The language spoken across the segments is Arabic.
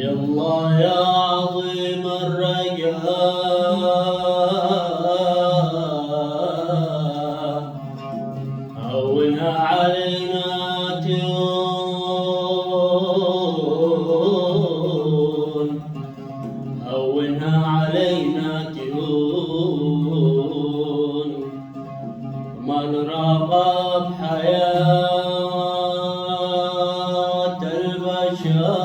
يالله يا عظيم الرجاء هونها علينا تهون، هونها علينا تهون، ما نرغب بحياة البشر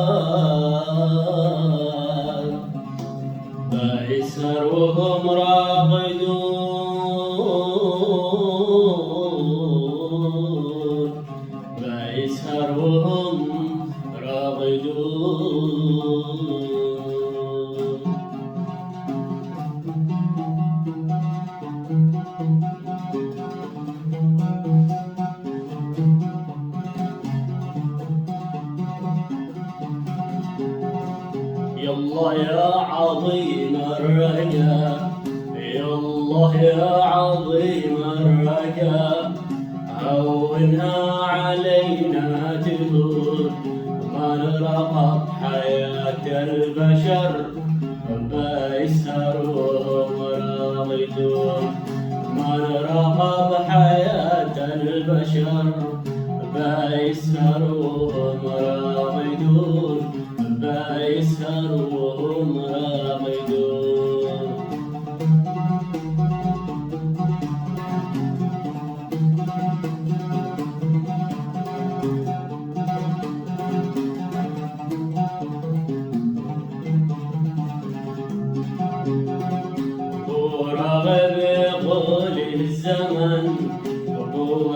فيسهر وهم راغدون، فيسهر وهم راغدون. يالله يا عظيم الرجاء، يالله يا عظيم الرجاء هونها علينا تدور، ما نرغب حياة البشر فيسهر وهم راغدون، ما نرغب حياة البشر فيسهر وهم راغدون، فيسهر وهم راغدون. راغب يقول الزمن،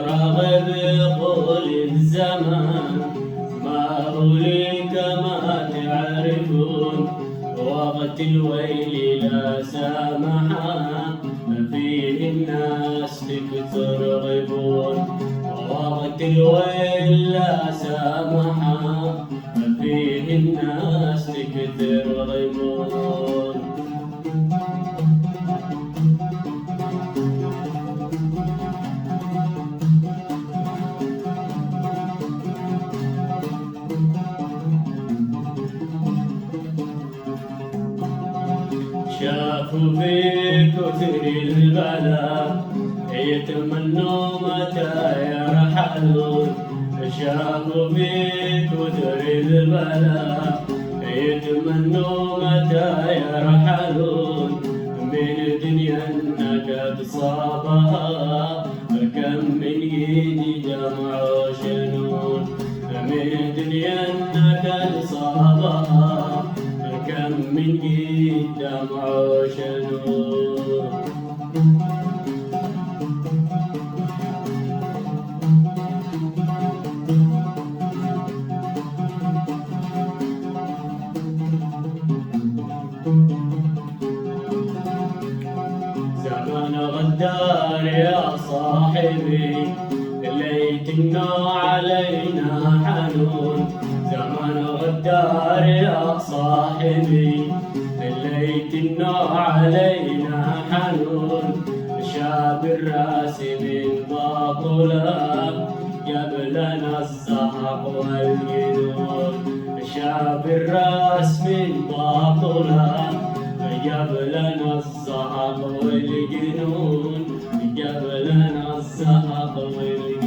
راغب يقول الزمن ما أوليك ما تعرفون، وقت الويل لا سامحا فيه الناس ترغبون، وقت الويل لا سامحا فيه الناس ترغبون. شافوا في كثر البلاء يتمنوا متى يرحلون، شافوا في كثر البلاء يتمنوا متى يرحلون، من دنيا قد صابها كم من ايد دمع شنون، من دنيا قد صابها كم من ايد دمع شنون. زمان غدار يا صاحبي ليت النوع علينا حنون، زمان غدار يا صاحبي ليت النوع علينا حنون، شاب الراس من باطله قبلنا الزهق والجنون، شاب الراس من باطله قبلنا الزهق والجنون، قبلنا الزهق والجنون.